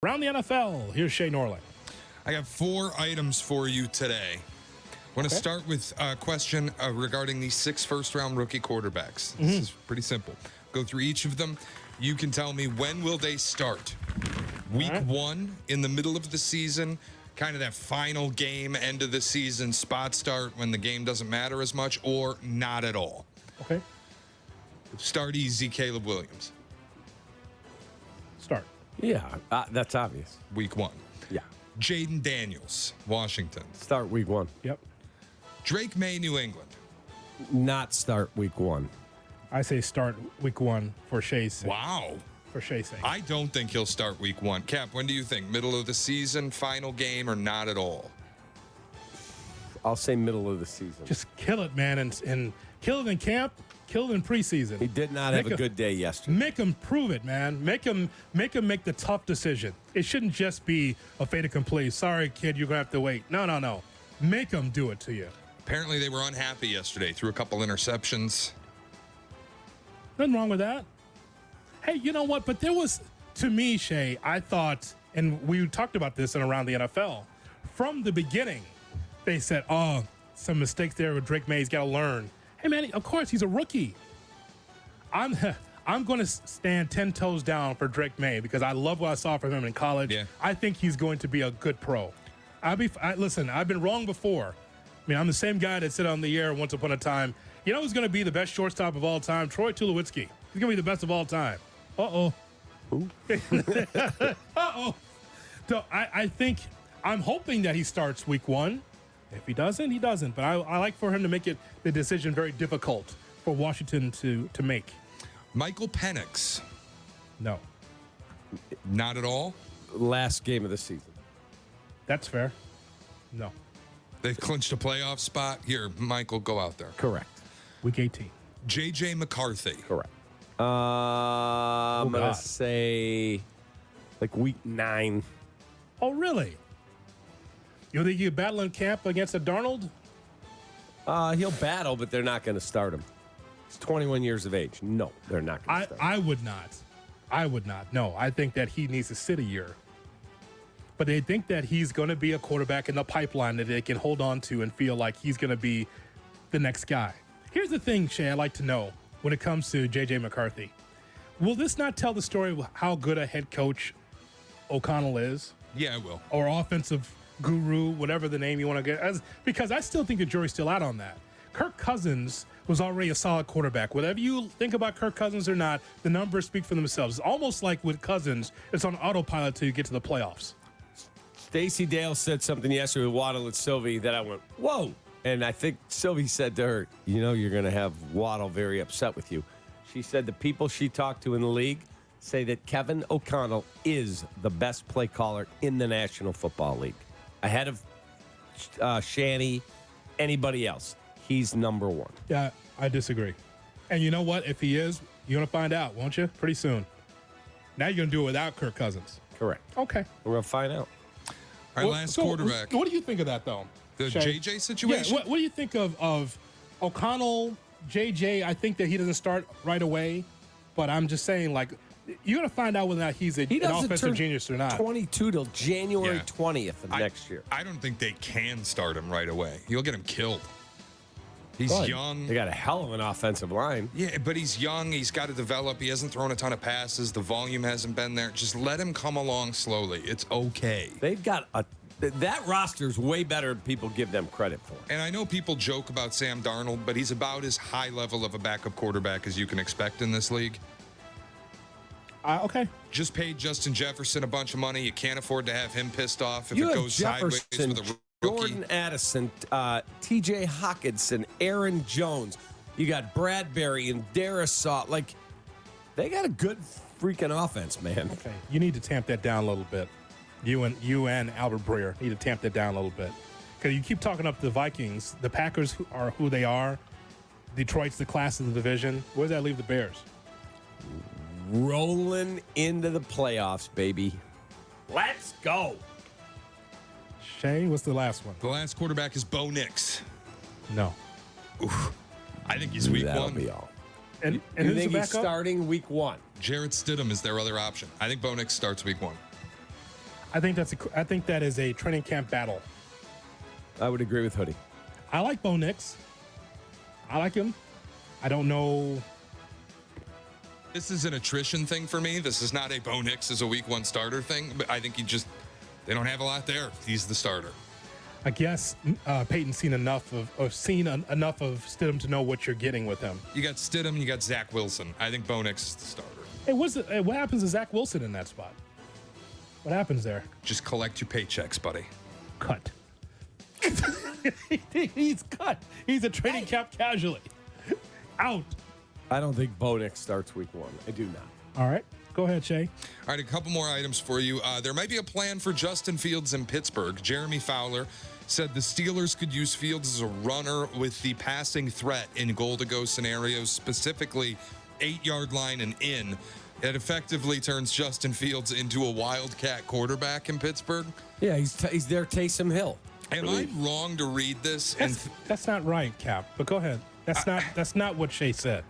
Around the NFL, here's Shay Norling. I got 4 items for you today. I want to start with a question regarding these 6 first-round rookie quarterbacks. This is pretty simple. Go through each of them. You can tell me, when will they start? Week 1, in the middle of the season, kind of that final game, end of the season spot start when the game doesn't matter as much, or not at all? Okay. Start easy, Caleb Williams. Start. Yeah, that's obvious. Week 1. Yeah. Jaden Daniels, Washington. Start week 1. Yep. Drake May, New England. Not start week 1. I say start week 1 for Shay's sake. Wow. For Shay's sake. I don't think he'll start week 1. Cap, when do you think? Middle of the season, final game, or not at all? I'll say middle of the season. Just kill it, man, and kill it in camp, kill it in preseason. He did not have a good day yesterday. Make him prove it, man. Make him make the tough decision. It shouldn't just be a fait accompli. Sorry, kid, you're going to have to wait. No. Make him do it to you. Apparently, they were unhappy yesterday. Threw a couple interceptions. Nothing wrong with that. Hey, you know what? But there was, to me, Shay, I thought, and we talked about this in Around the NFL, from the beginning, they said, oh, some mistakes there with Drake May. He's got to learn. Hey, man, of course, he's a rookie. I'm going to stand 10 toes down for Drake May because I love what I saw from him in college. Yeah. I think he's going to be a good pro. Listen, I've been wrong before. I mean, I'm the same guy that said on the air once upon a time, you know who's going to be the best shortstop of all time? Troy Tulowitzki. He's going to be the best of all time. Uh-oh. Who? Uh-oh. So I think, I'm hoping that he starts week 1. If he doesn't, he doesn't. But I like for him to make the decision very difficult for Washington to make. Michael Penix. No. Not at all? Last game of the season. That's fair. No. They've clinched a playoff spot. Here, Michael, go out there. Correct. Week 18. J.J. McCarthy. Correct. I'm going to say like week 9. Oh, really? You think you battle in camp against a Darnold? He'll battle, but they're not going to start him. He's 21 years of age. No, they're not going to start him. I would not. I would not. No, I think that he needs to sit a year. But they think that he's going to be a quarterback in the pipeline that they can hold on to and feel like he's going to be the next guy. Here's the thing, Shay, I'd like to know when it comes to J.J. McCarthy. Will this not tell the story of how good a head coach O'Connell is? Yeah, it will. Or offensive guru, whatever the name you want to get. Because I still think the jury's still out on that. Kirk Cousins was already a solid quarterback. Whatever you think about Kirk Cousins or not, the numbers speak for themselves. It's almost like with Cousins, it's on autopilot till you get to the playoffs. Stacey Dale said something yesterday with Waddle and Sylvie that I went, whoa. And I think Sylvie said to her, you know, you're going to have Waddle very upset with you. She said the people she talked to in the league say that Kevin O'Connell is the best play caller in the National Football League. Ahead of Shanny, anybody else. He's number 1. Yeah, I disagree. And you know what? If he is, you're going to find out, won't you? Pretty soon. Now you're going to do it without Kirk Cousins. Correct. Okay. We're going to find out. Our last quarterback. What do you think of that, though? The Shay? J.J. situation? Yeah, what do you think of O'Connell, J.J.? I think that he doesn't start right away, but I'm just saying, like, you're going to find out whether or not he's an offensive genius or not. 22 till January 20th of next year. I don't think they can start him right away. You'll get him killed. He's young. They got a hell of an offensive line. Yeah, but he's young. He's got to develop. He hasn't thrown a ton of passes. The volume hasn't been there. Just let him come along slowly. It's okay. They've got that roster's way better than people give them credit for. And I know people joke about Sam Darnold, but he's about as high level of a backup quarterback as you can expect in this league. Okay. Just paid Justin Jefferson a bunch of money. You can't afford to have him pissed off if You it have goes sideways Jefferson, with a rookie. Jordan Addison, T.J. Hawkinson, Aaron Jones. You got Bradbury and Darisaw. Like, they got a good freaking offense, man. Okay. You need to tamp that down a little bit. You and Albert Breer need to tamp that down a little bit. Because you keep talking up the Vikings. The Packers are who they are. Detroit's the class of the division. Where does that leave the Bears? Rolling into the playoffs, baby. Let's go. Shane, what's the last one? The last quarterback is Bo Nix. No. Oof. I think he's week That'll 1. be all. And You who's think the he's backup? starting week 1? Jarrett Stidham is their other option. I think Bo Nix starts week 1. I think that is a training camp battle. I would agree with Hoodie. I like Bo Nix. I like him. I don't know. This is an attrition thing for me. This is not a Bo Nix as a week 1 starter thing, but I think they don't have a lot there. He's the starter. I guess Peyton's seen enough of Stidham to know what you're getting with him. You got Stidham, you got Zach Wilson. I think Bo Nix is the starter. Hey, what happens to Zach Wilson in that spot? What happens there? Just collect your paychecks, buddy. Cut. He's cut. He's a training camp casualty. Out. I don't think Bo Nix starts week 1. I do not. All right. Go ahead, Shay. All right, a couple more items for you. There might be a plan for Justin Fields in Pittsburgh. Jeremy Fowler said the Steelers could use Fields as a runner with the passing threat in goal-to-go scenarios, specifically 8-yard line and in. It effectively turns Justin Fields into a wildcat quarterback in Pittsburgh. Yeah, he's their Taysom Hill. Am I wrong to read this? That's not right, Cap. But go ahead. That's not what Shay said.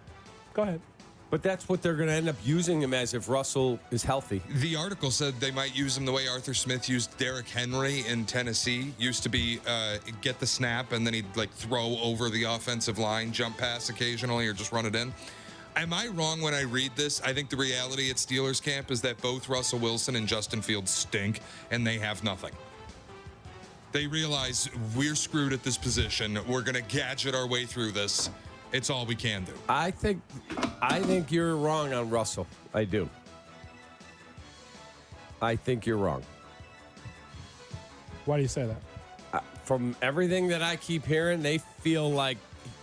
Go ahead. But that's what they're going to end up using him as if Russell is healthy. The article said they might use him the way Arthur Smith used Derrick Henry in Tennessee. Used to be get the snap and then he'd throw over the offensive line, jump pass occasionally, or just run it in. Am I wrong when I read this? I think the reality at Steelers camp is that both Russell Wilson and Justin Fields stink and they have nothing. They realize we're screwed at this position. We're going to gadget our way through this. It's all we can do. I think you're wrong on Russell. I do. I think you're wrong. Why do you say that? From everything that I keep hearing, they feel like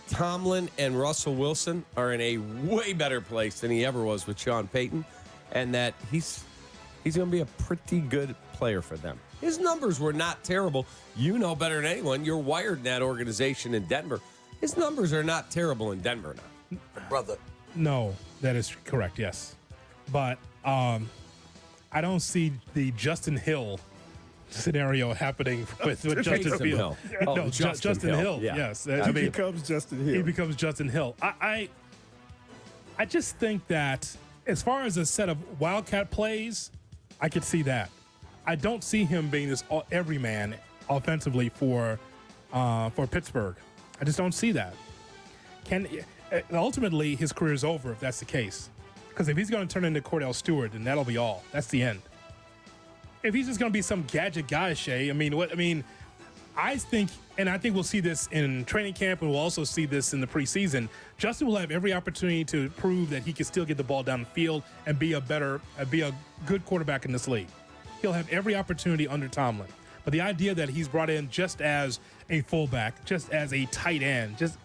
Tomlin and Russell Wilson are in a way better place than he ever was with Sean Payton, and that he's going to be a pretty good player for them. His numbers were not terrible. You know better than anyone. You're wired in that organization in Denver. His numbers are not terrible in Denver now. Brother. No, that is correct, yes. But I don't see the Justin Hill scenario happening with Justin Fields. Oh, No, Justin Hill. Yeah. Yes. He becomes Justin Hill. He becomes Justin Hill. I just think that as far as a set of Wildcat plays, I could see that. I don't see him being this everyman offensively for Pittsburgh. I just don't see that. Ultimately, his career is over if that's the case. Because if he's going to turn into Cordell Stewart, then that'll be all. That's the end. If he's just going to be some gadget guy, Shay, I think we'll see this in training camp, and we'll also see this in the preseason. Justin will have every opportunity to prove that he can still get the ball down the field and be a good quarterback in this league. He'll have every opportunity under Tomlin. But the idea that he's brought in just as a fullback, just as a tight end, just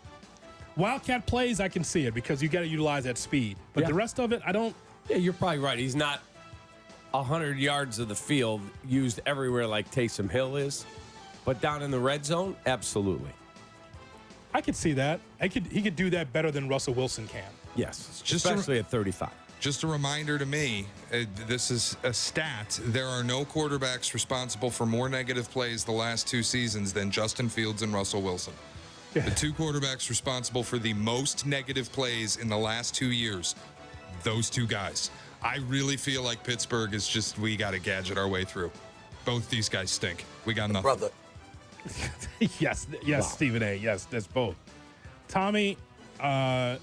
Wildcat plays, I can see it because you got to utilize that speed. But the rest of it, I don't. Yeah, you're probably right. He's not 100 yards of the field used everywhere like Taysom Hill is. But down in the red zone, absolutely. I could see that. He could do that better than Russell Wilson can. Yes, especially at 35. Just a reminder to me, this is a stat. There are no quarterbacks responsible for more negative plays the last 2 seasons than Justin Fields and Russell Wilson. Yeah. The 2 quarterbacks responsible for the most negative plays in the last 2 years, those 2 guys. I really feel like Pittsburgh is just, we got to gadget our way through. Both these guys stink. We got nothing. Brother. yes, wow. Stephen A. Yes, that's both. Tommy, I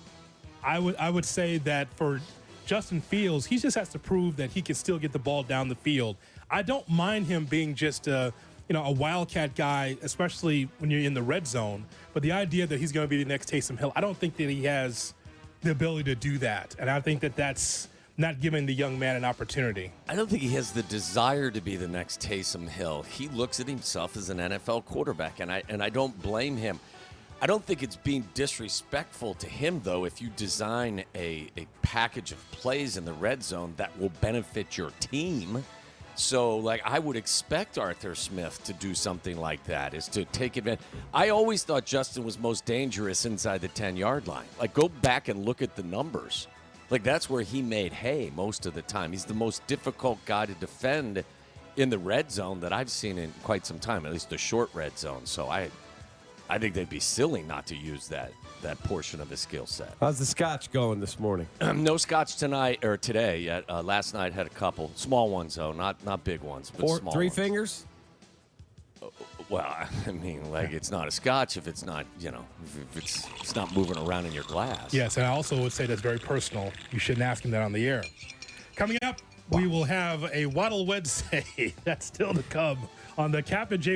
would say that for Justin Fields, he just has to prove that he can still get the ball down the field. I don't mind him being just a wildcat guy, especially when you're in the red zone. But the idea that he's going to be the next Taysom Hill, I don't think that he has the ability to do that. And I think that that's not giving the young man an opportunity. I don't think he has the desire to be the next Taysom Hill. He looks at himself as an NFL quarterback, and I don't blame him. I don't think it's being disrespectful to him, though, if you design a package of plays in the red zone that will benefit your team. So, I would expect Arthur Smith to do something like that, is to take advantage. I always thought Justin was most dangerous inside the 10-yard line. Go back and look at the numbers. That's where he made hay most of the time. He's the most difficult guy to defend in the red zone that I've seen in quite some time, at least the short red zone. So I think they'd be silly not to use that portion of his skill set. How's the scotch going this morning? No scotch tonight or today yet. Last night had a couple small ones though, not big ones, but small Three ones. fingers? Well, I mean, like it's not a scotch if it's not, if it's not moving around in your glass. Yes, and I also would say that's very personal. You shouldn't ask him that on the air. Coming up, we will have a Waddle Wednesday. That's still to come on the Kap and J